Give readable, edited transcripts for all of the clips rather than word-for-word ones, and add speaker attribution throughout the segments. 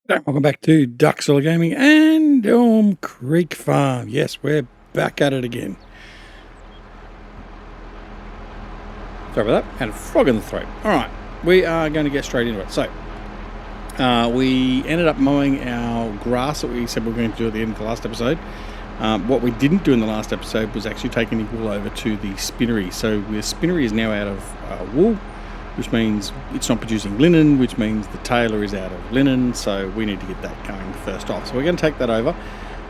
Speaker 1: Welcome back to Duck Solar Gaming and Elm Creek Farm. Yes, we're back at it again. Sorry about that. Had a frog in the throat. Alright, we are going to get straight into it. So, we ended up mowing our grass that we said we were going to do at the end of the last episode. What we didn't do in the last episode was actually take any wool over to the spinnery. So the spinnery is now out of wool, which means it's not producing linen, which means the tailor is out of linen, so we need to get that going first off. So we're going to take that over.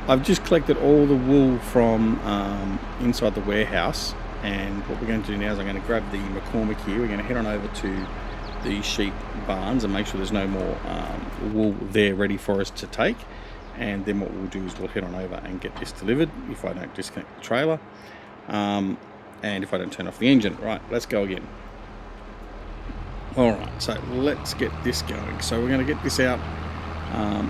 Speaker 1: I've just collected all the wool from inside the warehouse, and what we're going to do now is I'm going to grab the McCormick here. We're going to head on over to the sheep barns and make sure there's no more wool there ready for us to take. And then what we'll do is we'll head on over and get this delivered if I don't disconnect the trailer and if I don't turn off the engine. Right, let's go again. Alright, so let's get this going. So we're going to get this out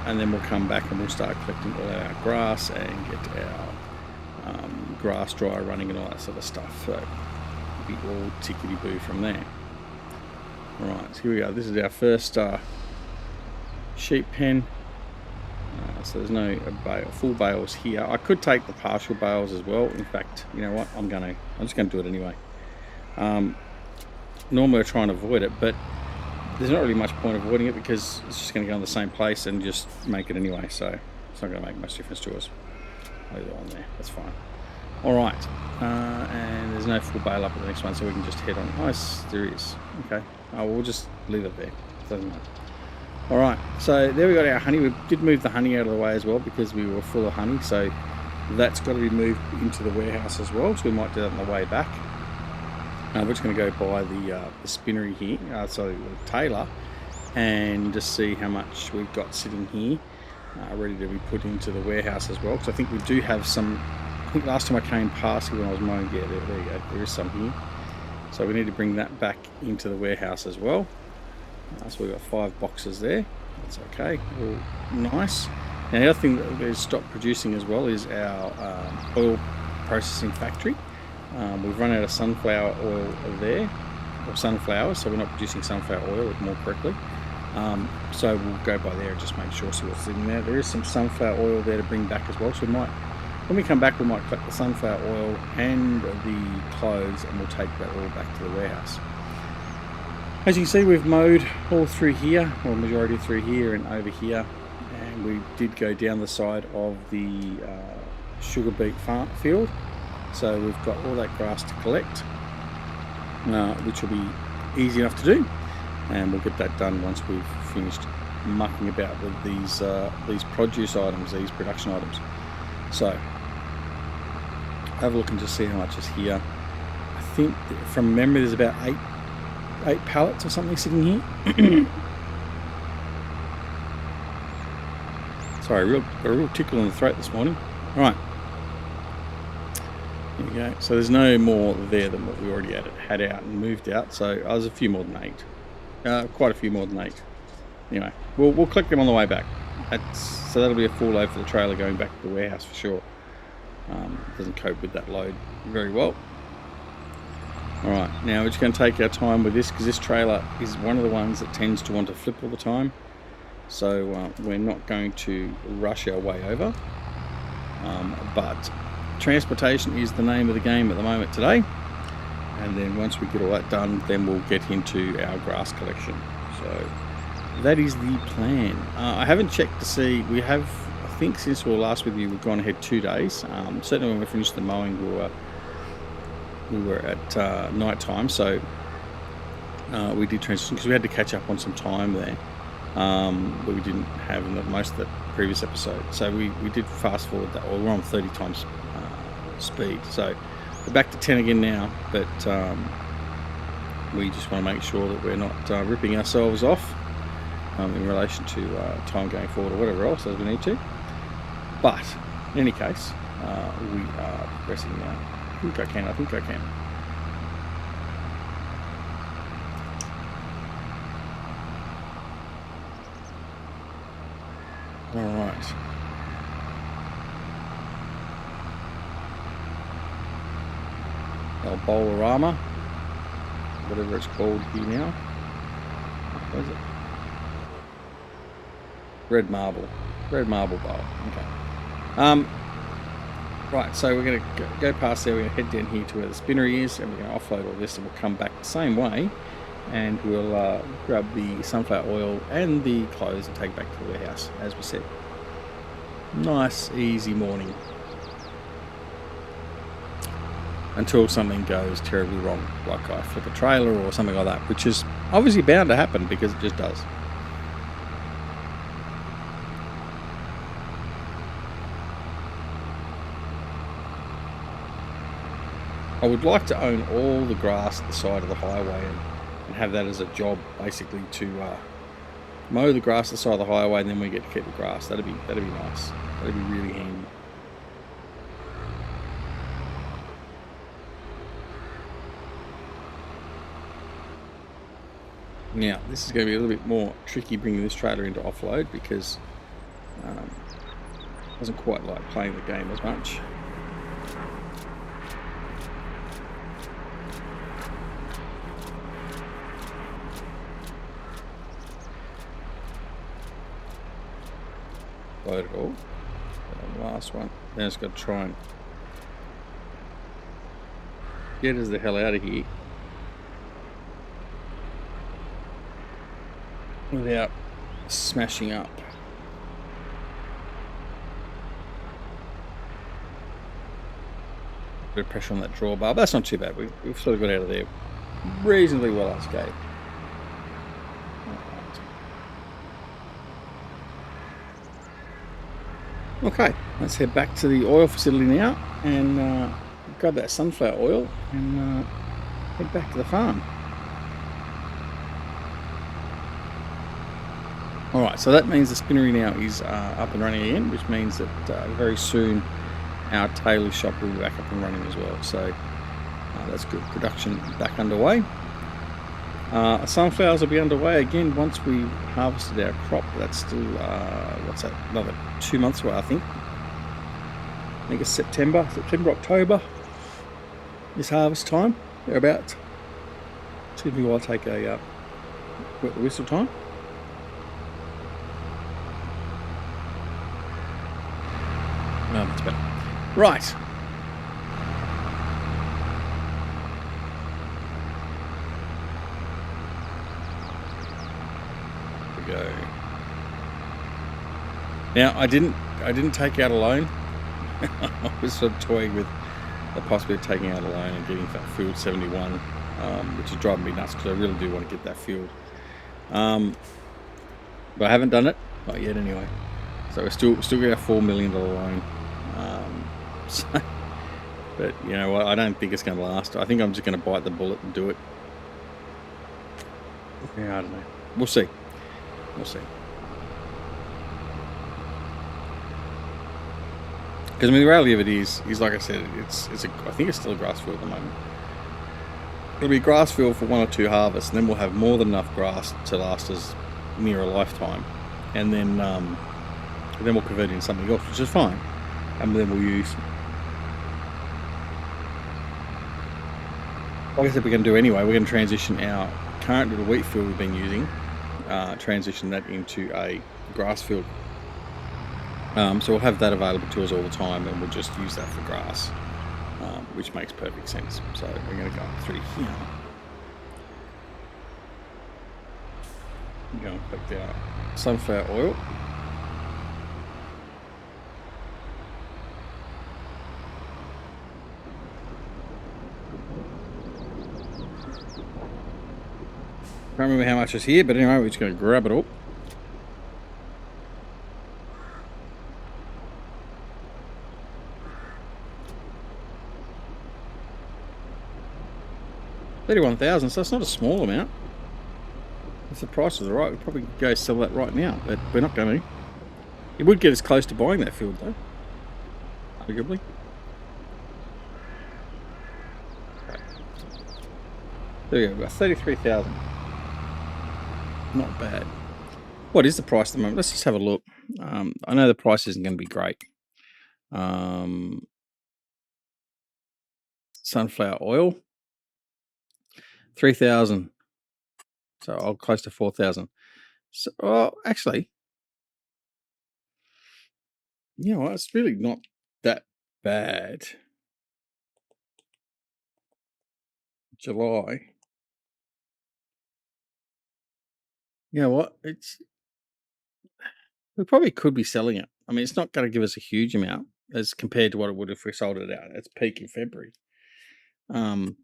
Speaker 1: and then we'll come back and we'll start collecting all our grass and get our grass dryer running and all that sort of stuff. So it'll be all tickety-boo from there. Alright, so here we go. This is our first sheep pen. So there's no full bales here. I could take the partial bales as well. In fact, you know what? I'm just going to do it anyway. Normally I try and avoid it, but there's not really much point avoiding it because it's just going to go in the same place and just make it anyway. So it's not going to make much difference to us. Leave it on there. That's fine. All right, and there's no full bale up at the next one, so we can just head on. Nice, there is. Okay. We'll just leave it there. Doesn't matter. Alright, so there we got our honey. We did move the honey out of the way as well because we were full of honey, so that's got to be moved into the warehouse as well, so we might do that on the way back. We're just going to go by the spinnery here, so the tailor, and just see how much we've got sitting here ready to be put into the warehouse as well, because I think we do have some. I think last time I came past here when I was mowing, yeah, there you go, there is some here, so we need to bring that back into the warehouse as well. So we've got 5 boxes there. That's okay. All nice. Now the other thing that we've stopped producing as well is our oil processing factory. We've run out of sunflower oil there, or sunflowers, so we're not producing sunflower oil more correctly. So we'll go by there and just make sure, see what's in there. There is some sunflower oil there to bring back as well. So we might, when we come back, we might collect the sunflower oil and the clothes, and we'll take that all back to the warehouse. As you can see, we've mowed all through here, or majority through here and over here, and we did go down the side of the sugar beet farm field. So we've got all that grass to collect, which will be easy enough to do, and we'll get that done once we've finished mucking about with these produce items, these production items. So have a look and just see how much is here. I think from memory there's about 8 pallets or something sitting here. Sorry, a real tickle in the throat this morning. Alright. There we go. So there's no more there than what we already had out and moved out. So there's a few more than 8. Quite a few more than 8. Anyway, we'll collect them on the way back. So that'll be a full load for the trailer going back to the warehouse for sure. Doesn't cope with that load very well. Alright, now we're just going to take our time with this because this trailer is one of the ones that tends to want to flip all the time. So we're not going to rush our way over. But transportation is the name of the game at the moment today. And then once we get all that done, then we'll get into our grass collection. So that is the plan. I haven't checked to see, we have, I think since we were last with you, we've gone ahead 2 days. Certainly when we finished the mowing, we were at night time, so we did transition because we had to catch up on some time there that we didn't have in most of the previous episode. So we did fast forward that, or we're on 30 times speed. So we're back to 10 again now, but we just want to make sure that we're not ripping ourselves off in relation to time going forward or whatever else as we need to. But in any case, we are progressing now. I think I can. Alright. Our Bowl-O-Rama, whatever it's called here now. What is it? Red marble bowl. Okay. Right, so we're going to go past there. We're going to head down here to where the spinnery is, and we're going to offload all this, and we'll come back the same way, and we'll grab the sunflower oil and the clothes and take back to the warehouse, as we said. Nice, easy morning. Until something goes terribly wrong, like I flip a trailer or something like that, which is obviously bound to happen because it just does. I would like to own all the grass at the side of the highway and have that as a job, basically, to mow the grass at the side of the highway, and then we get to keep the grass. That'd be nice. That'd be really handy. Now, this is going to be a little bit more tricky bringing this trailer into offload because it doesn't quite like playing the game as much. Load it all. The last one. Now it's got to try and get us the hell out of here without smashing up. Bit of pressure on that drawbar, but that's not too bad. We've sort of got out of there reasonably well unscathed. Okay, let's head back to the oil facility now and grab that sunflower oil and head back to the farm. Alright, so that means the spinnery now is up and running again, which means that very soon our tailor shop will be back up and running as well. So that's good. Production back underway. Sunflowers will be underway again once we harvested our crop. That's still, what's that, another 2 months away, I think. I think it's September, October is harvest time, thereabouts. Excuse me while I take a wet the whistle time. No, that's better. Right. Go. Now I didn't take out a loan. I was sort of toying with the possibility of taking out a loan and getting that field 71, which is driving me nuts because I really do want to get that field. But I haven't done it, not yet anyway. So we're still getting a $4 million loan. But you know what? I don't think it's going to last. I think I'm just going to bite the bullet and do it. Yeah, I don't know. We'll see. We'll see. Because I mean, the reality of it is like I said, I think it's still a grass field at the moment. It'll be a grass field for 1 or 2 harvests, and then we'll have more than enough grass to last us near a lifetime, and then we'll convert it into something else, which is fine, and then we'll use. Like I said, we're going to do anyway. We're going to transition our current little wheat field we've been using. Transition that into a grass field, so we'll have that available to us all the time, and we'll just use that for grass, which makes perfect sense. So we're going to go through here, go and collect our sunflower oil. Can't remember how much is here, but anyway, we're just going to grab it all. $31,000, so that's not a small amount. If the price is right, we'd probably go sell that right now, but we're not going to. It would get us close to buying that field, though, arguably. Okay. There we go, about 33,000. Not bad. What is the price at the moment? Let's just have a look. I know the price isn't going to be great. Sunflower oil, 3,000. So I'll close to 4,000. So, actually, You know what? It's really not that bad. July. You know what? We probably could be selling it. I mean, it's not going to give us a huge amount as compared to what it would if we sold it out at its peak in February. No,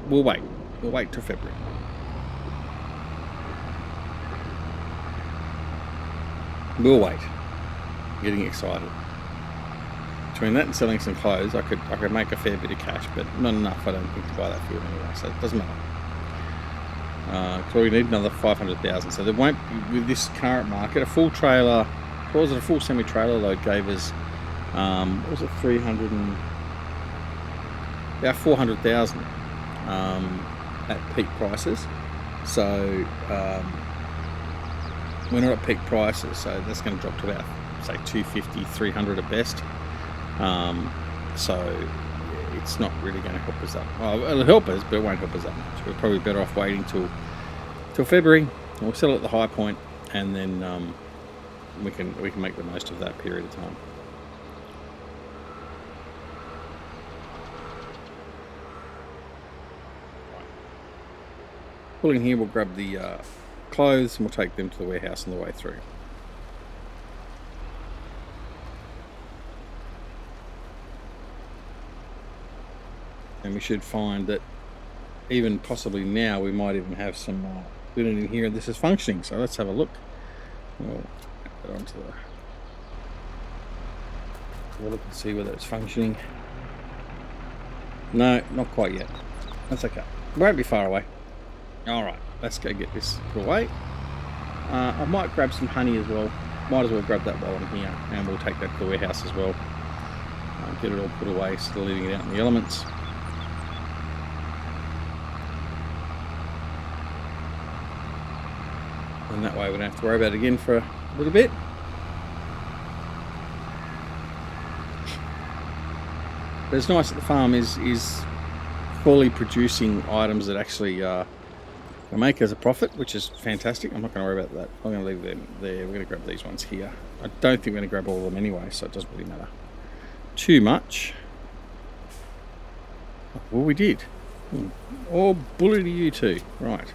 Speaker 1: we'll wait. We'll wait till February. We'll wait. I'm getting excited. Between that and selling some clothes, I could make a fair bit of cash, but not enough, I don't think, to buy that field anyway. So it doesn't matter. So we need another 500,000. So there won't be, with this current market, a full trailer. What was it? A full semi-trailer load gave us, what was it? 400,000 at peak prices. So we're not at peak prices, so that's going to drop to about, say, 250, 300 at best. So it's not really going to help us up. Well, it'll help us, but it won't help us that much. We're probably better off waiting till February. We'll sell it at the high point, and then we can make the most of that period of time. Pulling here, we'll grab the clothes and we'll take them to the warehouse on the way through. And we should find that even possibly now we might even have some linen in here and this is functioning. So let's have a look. We'll put it onto we'll look and see whether it's functioning. No, not quite yet. That's okay. It won't be far away. Alright, let's go get this put away. I might grab some honey as well. Might as well grab that while I'm here, and we'll take that to the warehouse as well. Get it all put away instead of leaving it out in the elements. And that way we don't have to worry about it again for a little bit. But it's nice that the farm is fully producing items that actually make us a profit, which is fantastic. I'm not going to worry about that. I'm going to leave them there. We're going to grab these ones here. I don't think we're going to grab all of them anyway, so it doesn't really matter too much. Well, we did. Oh, bully to you too. Right.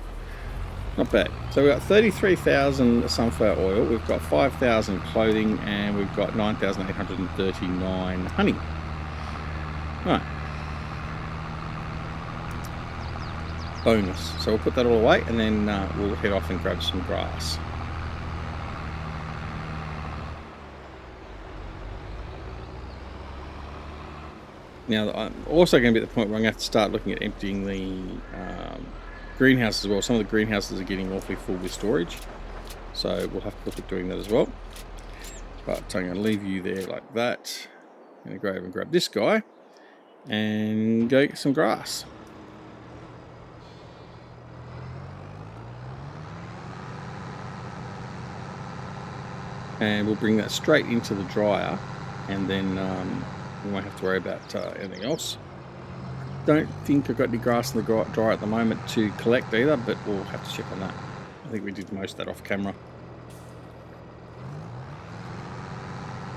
Speaker 1: Not bad. So we've got 33,000 sunflower oil, we've got 5,000 clothing, and we've got 9,839 honey. Right. Bonus. So we'll put that all away, and then we'll head off and grab some grass. Now I'm also going to be at the point where I'm going to have to start looking at emptying the greenhouse as well. Some of the greenhouses are getting awfully full with storage, so we'll have to look at doing that as well. But I'm going to leave you there like that. I'm going to go over and grab this guy and go get some grass. And we'll bring that straight into the dryer, and then we won't have to worry about anything else. Don't think I've got any grass in the dryer at the moment to collect either, but we'll have to check on that. I think we did most of that off camera.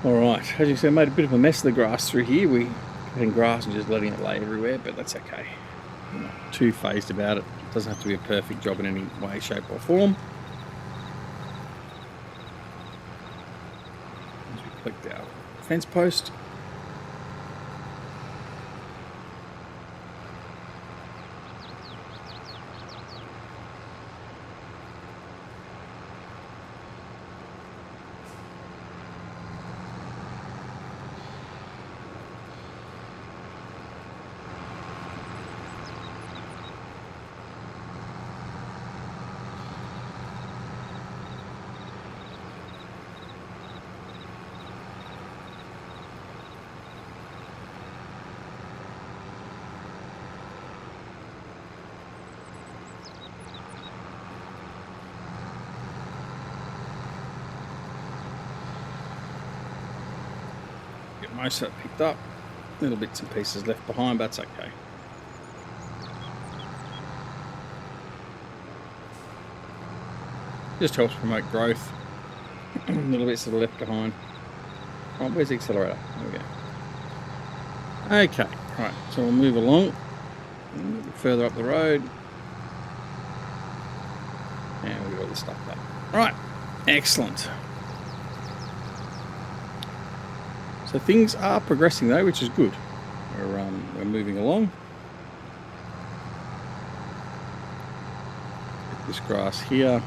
Speaker 1: Alright, as you see, I made a bit of a mess of the grass through here. We're cutting grass and just letting it lay everywhere, but that's okay. I'm not too phased about it. It doesn't have to be a perfect job in any way, shape or form. As we clicked our fence post. Most of that picked up, little bits and pieces left behind, but that's okay. Just helps promote growth. Little bits that are left behind. Oh, where's the accelerator? There we go. Okay, right, so we'll move along a little bit further up the road. And we've got the stuff back. Right, excellent. So things are progressing though, which is good. We're moving along. Get this grass here.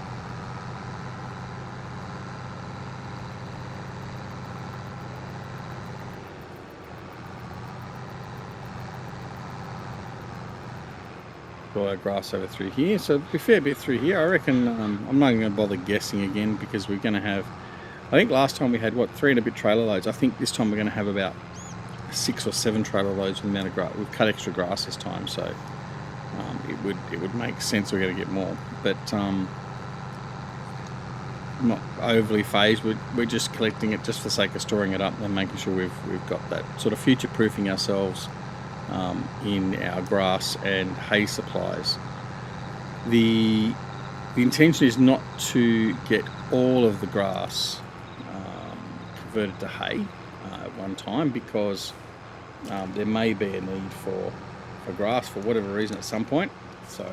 Speaker 1: Our grass over through here, so a fair bit through here. I reckon I'm not even going to bother guessing again, because we're going to have, I think last time we had what, 3 and a bit trailer loads. I think this time we're going to have about 6 or 7 trailer loads with the amount of grass. We've cut extra grass this time, so it would make sense we're going to get more, but I'm not overly phased. We're just collecting it just for the sake of storing it up and making sure we've got that sort of future proofing ourselves in our grass and hay supplies. The intention is not to get all of the grass converted to hay at one time, because there may be a need for grass for whatever reason at some point. So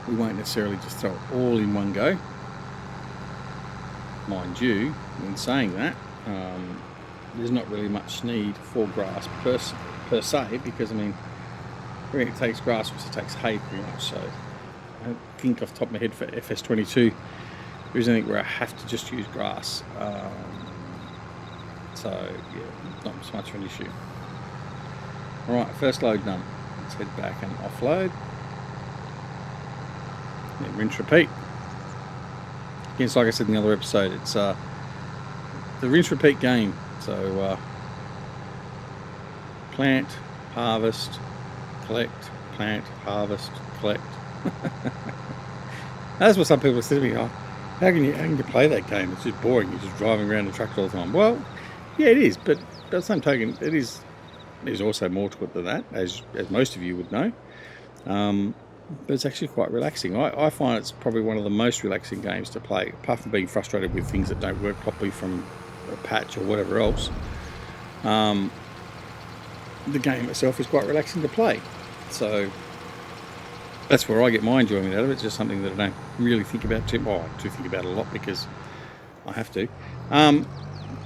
Speaker 1: we won't necessarily just throw it all in one go. Mind you, in saying that, there's not really much need for grass per se, because I mean, it takes grass, which it takes hay pretty much. So I don't think off the top of my head for FS22 there is anything where I have to just use grass. So yeah, not so much of an issue. Alright, first load done. Let's head back and offload. Then rinse, repeat. Again, it's like I said in the other episode, it's the rinse repeat game. So plant, harvest, collect, plant, harvest, collect. That's what some people say to me. Oh, how can you play that game? It's just boring. You're just driving around the tractor all the time. Well, yeah, it is, but by the same token, there's also more to it than that, as most of you would know. But it's actually quite relaxing. I find it's probably one of the most relaxing games to play, apart from being frustrated with things that don't work properly from a patch or whatever else. The game itself is quite relaxing to play, so that's where I get my enjoyment out of it. It's just something that I don't really think about too. Well, I do think about it a lot because I have to.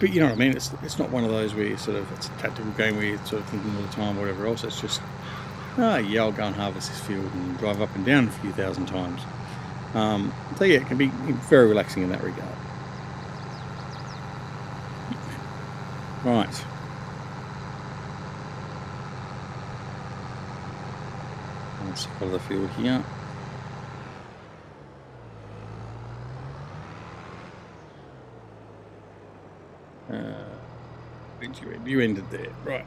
Speaker 1: But you know what I mean. It's not one of those where it's a tactical game where you're sort of thinking all the time, whatever else. It's just, yeah, I'll go and harvest this field and drive up and down a few thousand times. So yeah, it can be very relaxing in that regard. Right. Let's follow the field here. You ended there, right?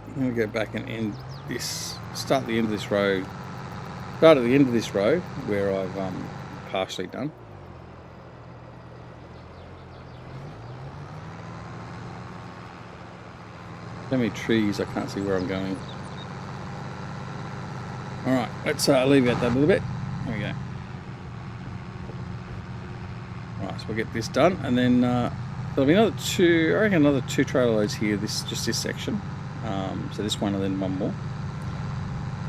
Speaker 1: I'm going to go back and end this. Start at the end of this row. Start at the end of this row where I've partially done. So many trees, I can't see where I'm going. Alright, let's alleviate that a little bit. There we go. Right, so we'll get this done, and then there'll be another 2, I reckon another 2 trailer loads here, just this section. So this one and then one more.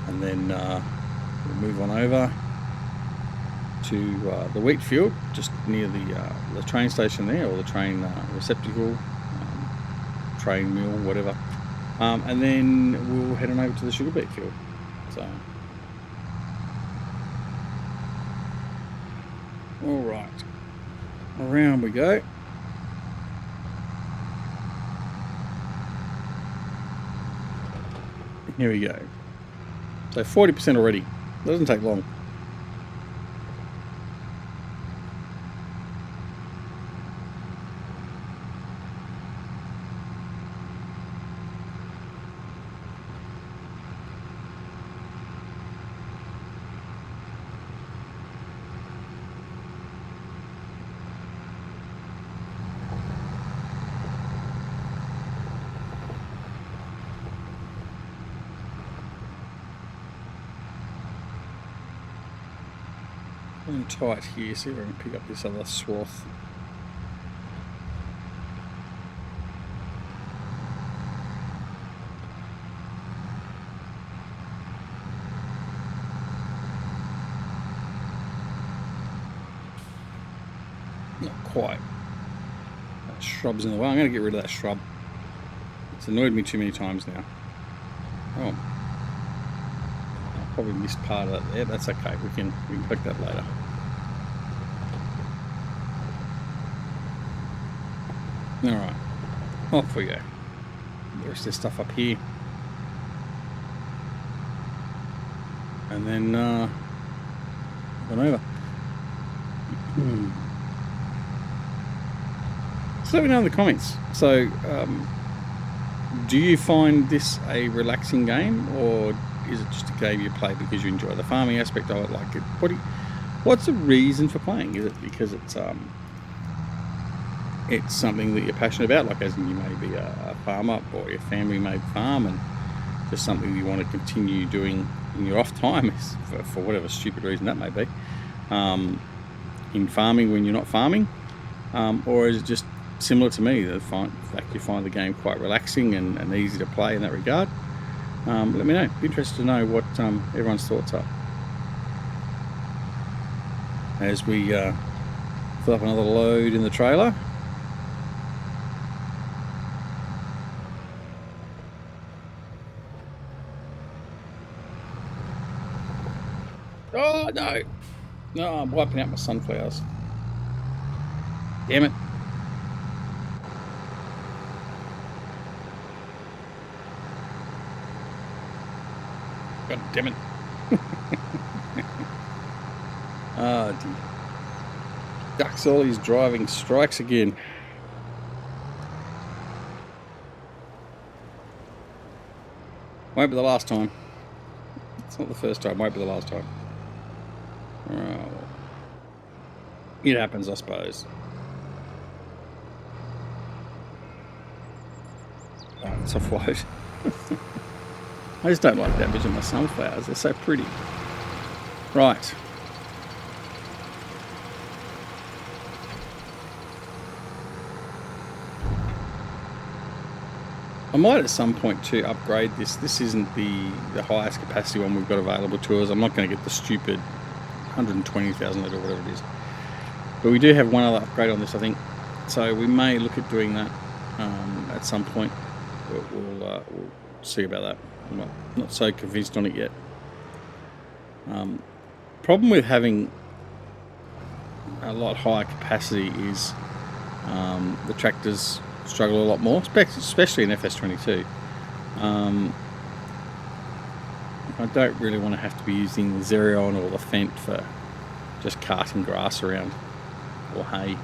Speaker 1: And then we'll move on over to the wheat field, just near the train station there, or the train receptacle, train mill, whatever. And then we'll head on over to the sugar beet field. So, all right, around we go. Here we go. So 40% already. Doesn't take long. I'm tight here, see if I can pick up this other swath. quite. That shrub's in the way. I'm going to get rid of that shrub. It's annoyed me too many times now. Oh, I probably missed part of that there. That's okay. We can collect that later. All right, off we go. There's this stuff up here, and then run over. So let me know in the comments. So, do you find this a relaxing game, or is it just a game you play because you enjoy the farming aspect of it? Like, what's the reason for playing? Is it because it's something that you're passionate about, like as in you may be a farmer or your family may farm, and just something you want to continue doing in your off time, for whatever stupid reason that may be, in farming when you're not farming, or is it just similar to me, the fact you find the game quite relaxing and easy to play in that regard? Let me know. Be interested to know what everyone's thoughts are as we fill up another load in the trailer. Oh no! No, I'm wiping out my sunflowers. Damn it. God damn it. Ah, dear. Ducks all his driving strikes again. Won't be the last time. It's not the first time, won't be the last time. Oh, it happens, I suppose. Oh, it's afloat. I just don't like damaging my sunflowers. They're so pretty. Right. I might at some point too upgrade this. This isn't the highest capacity one we've got available to us. I'm not going to get the stupid 120,000 litre or whatever it is. But we do have one other upgrade on this, I think. So we may look at doing that at some point. We'll see about that. I'm not so convinced on it yet. Problem with having a lot higher capacity is the tractors struggle a lot more, especially in FS22. I don't really want to have to be using the Xerion or the Fent for just carting grass around, or hay,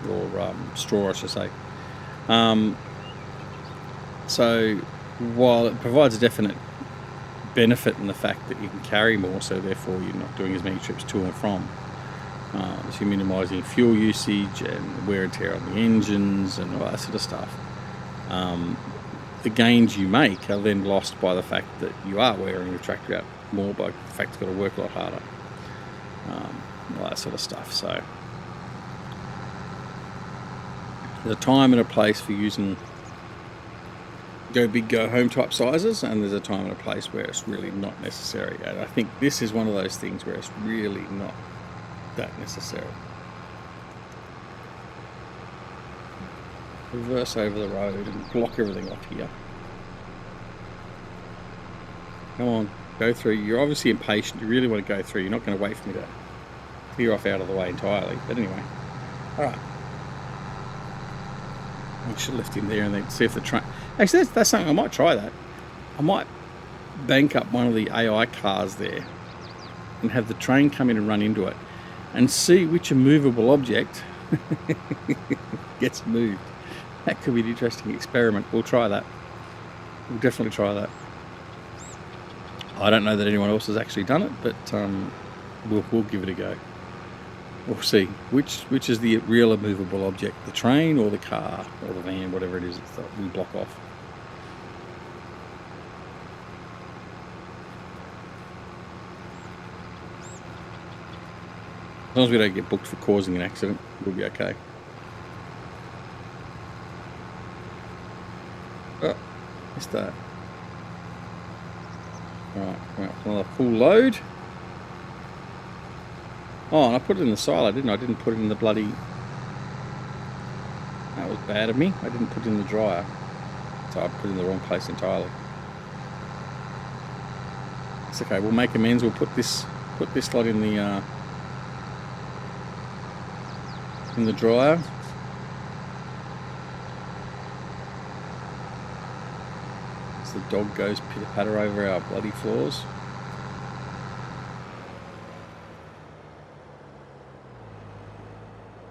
Speaker 1: or straw, I should say. So while it provides a definite benefit in the fact that you can carry more, so therefore you're not doing as many trips to and from, so you're minimising fuel usage and wear and tear on the engines and all that sort of stuff, the gains you make are then lost by the fact that you are wearing your tractor out more, by the fact it's got to work a lot harder, all that sort of stuff. So there's a time and a place for using go big, go home type sizes, and there's a time and a place where it's really not necessary. And I think this is one of those things where it's really not that necessary. Reverse over the road and block everything off here. Come on, go through. You're obviously impatient. You really want to go through. You're not going to wait for me to clear off out of the way entirely. But anyway, all right. I should have left him there and then see if the train... Actually, that's something. I might try that. I might bank up one of the AI cars there and have the train come in and run into it and see which immovable object gets moved. That could be an interesting experiment. We'll try that. We'll definitely try that. I don't know that anyone else has actually done it, but we'll give it a go. We'll see which is the real immovable object, the train or the car or the van, whatever it is that we block off. As long as we don't get booked for causing an accident, we'll be okay. Oh, missed that. Alright, another full load. Oh, and I put it in the silo, didn't I? I didn't put it in the bloody That was bad of me. I didn't put it in the dryer, so I put it in the wrong place entirely. It's okay. We'll make amends. We'll put this lot in the dryer. As the dog goes pitter patter over our bloody floors.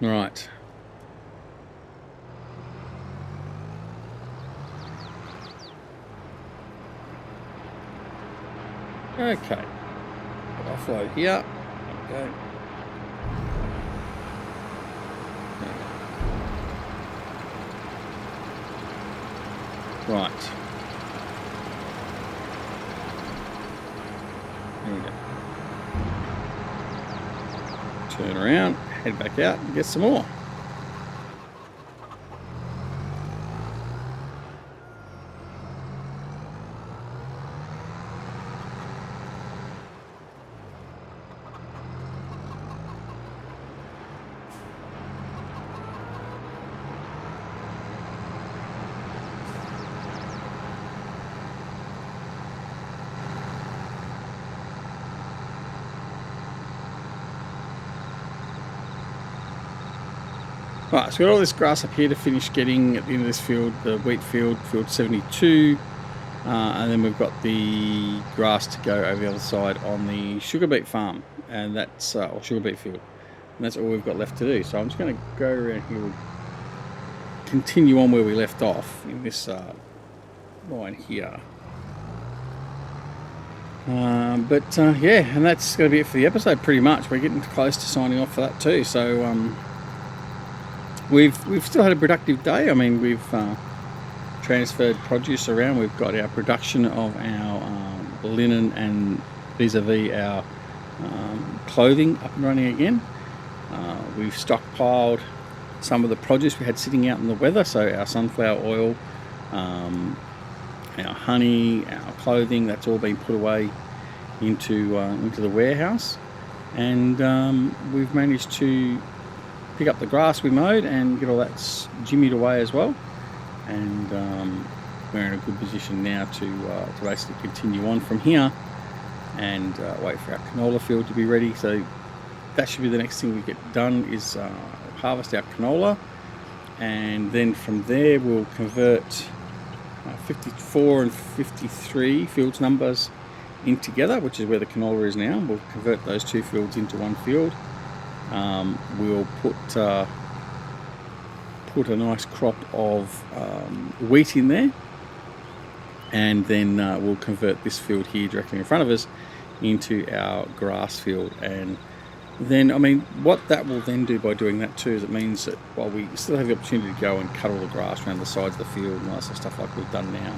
Speaker 1: Right. Okay. Offload here. Okay. Right. There we go. Turn around, head back out and get some more. Right, so we've got all this grass up here to finish getting at the end of this field, the wheat field, field 72, and then we've got the grass to go over the other side on the sugar beet farm, and that's or sugar beet field, and that's all we've got left to do. So I'm just going to go around here, we'll continue on where we left off in this line here. Yeah, and that's going to be it for the episode pretty much. We're getting close to signing off for that too, so We've still had a productive day. I mean, we've transferred produce around. We've got our production of our linen and vis-a-vis our clothing up and running again. We've stockpiled some of the produce we had sitting out in the weather, so our sunflower oil, our honey, our clothing, that's all been put away into the warehouse. And we've managed to pick up the grass we mowed and get all that jimmied away as well, and we're in a good position now to basically continue on from here and wait for our canola field to be ready. So that should be the next thing we get done, is harvest our canola, and then from there we'll convert 54 and 53 fields numbers in together, which is where the canola is now. We'll convert those two fields into one field. We'll put a nice crop of wheat in there, and then we'll convert this field here directly in front of us into our grass field. And then, I mean, what that will then do by doing that too is it means that while we still have the opportunity to go and cut all the grass around the sides of the field and all that sort of stuff like we've done now,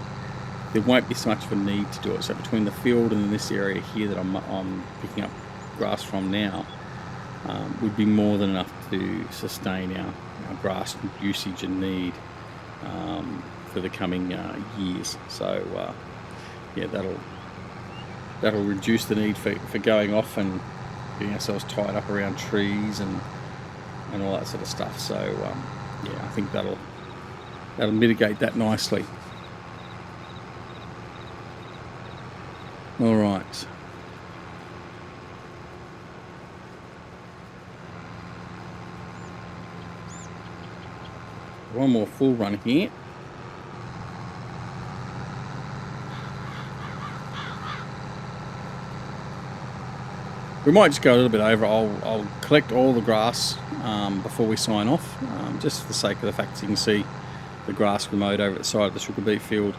Speaker 1: there won't be so much of a need to do it. So between the field and this area here that I'm picking up grass from now, would be more than enough to sustain our grass usage and need for the coming years. So yeah, that'll reduce the need for going off and getting ourselves tied up around trees and all that sort of stuff. So yeah, I think that'll mitigate that nicely. All right. One more full run here. We might just go a little bit over. I'll collect all the grass before we sign off, just for the sake of the fact that you can see the grass we mowed over at the side of the sugar beet field,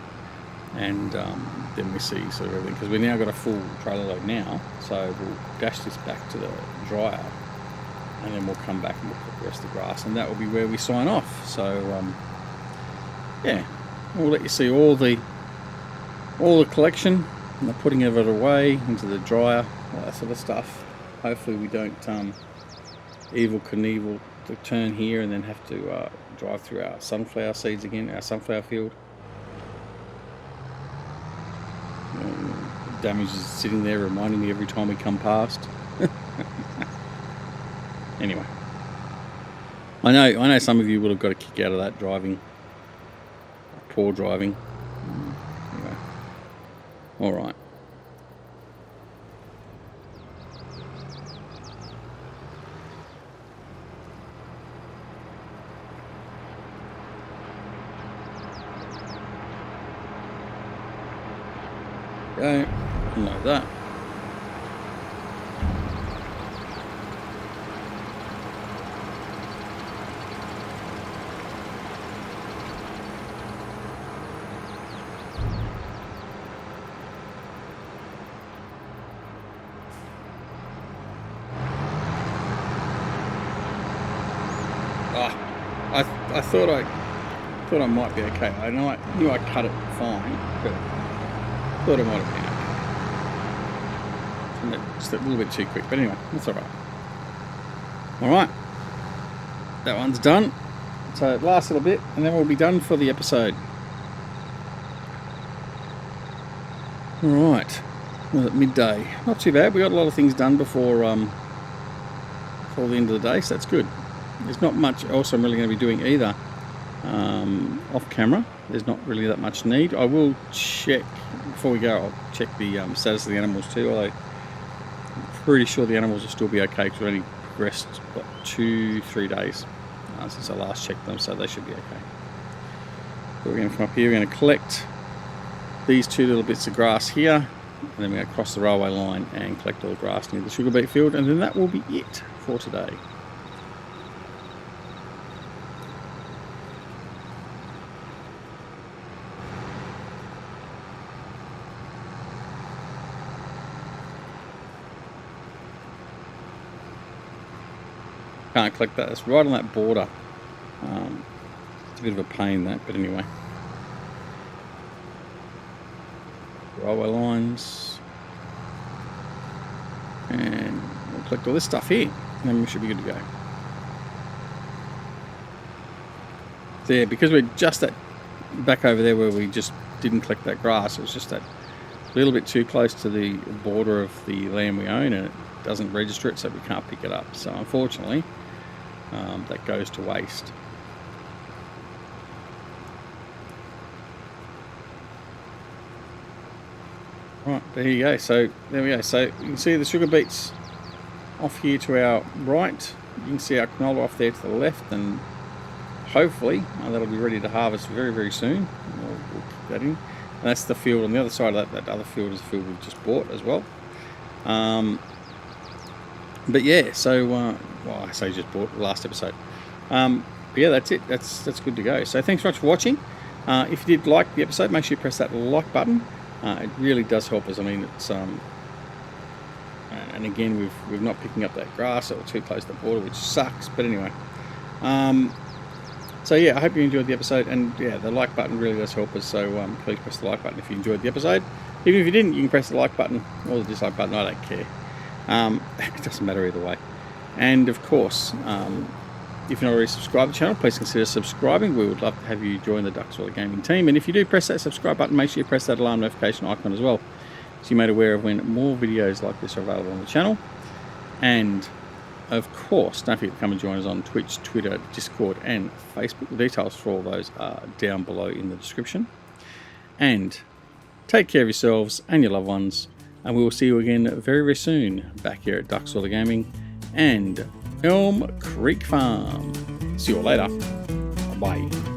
Speaker 1: and then we see sort of everything, because we've now got a full trailer load now, so we'll dash this back to the dryer, and then we'll come back and we'll put the rest of the grass, and that will be where we sign off. So yeah, we'll let you see all the collection and the putting of it away into the dryer, all that sort of stuff. Hopefully we don't Evel Knievel to turn here and then have to drive through our sunflower seeds again, our sunflower field. Damage is sitting there reminding me every time we come past. Anyway, I know some of you would have got a kick out of that driving, poor driving. Anyway, all right. Go, like that. I thought I might be okay. I knew I cut it fine, but thought I might have been okay. Just a little bit too quick, but anyway, that's all right. All right, that one's done. So last little bit, and then we'll be done for the episode. All right, well, at midday, not too bad. We got a lot of things done before the end of the day, so that's good. There's not much else I'm really going to be doing either off camera. There's not really that much need. I will check, before we go, I'll check the status of the animals too, although I'm pretty sure the animals will still be okay because we only progressed, what, 2-3 days since I last checked them, so they should be okay. But we're going to come up here, we're going to collect these 2 little bits of grass here, and then we're going to cross the railway line and collect all the grass near the sugar beet field, and then that will be it for today. Can't collect that, it's right on that border. It's a bit of a pain that, but anyway. Railway lines. And we'll collect all this stuff here, and then we should be good to go. So yeah, because we're just that back over there where we just didn't collect that grass, it was just that little bit too close to the border of the land we own, and it doesn't register it, so we can't pick it up. So unfortunately, that goes to waste. Right, there you go. So there we go. So you can see the sugar beets off here to our right. You can see our canola off there to the left, and hopefully that'll be ready to harvest very, very soon. We'll keep that in. And that's the field on the other side of that. That other field is the field we've just bought as well. But yeah, so well, I say just bought the last episode. But yeah, that's it. That's good to go. So thanks very much for watching. If you did like the episode, make sure you press that like button. It really does help us. I mean, it's and again, we're not picking up that grass or too close to the border, which sucks. But anyway, so yeah, I hope you enjoyed the episode, and yeah, the like button really does help us. So please press the like button if you enjoyed the episode. Even if you didn't, you can press the like button or the dislike button. I don't care. It doesn't matter either way. And of course, if you're not already subscribed to the channel, please consider subscribing. We would love to have you join the Duckswaller Gaming team. And if you do press that subscribe button, make sure you press that alarm notification icon as well, so you're made aware of when more videos like this are available on the channel. And of course, don't forget to come and join us on Twitch, Twitter, Discord, and Facebook. The details for all those are down below in the description. And take care of yourselves and your loved ones, and we will see you again very, very soon back here at Duckswaller Gaming and Elm Creek Farm. See you all later. Bye.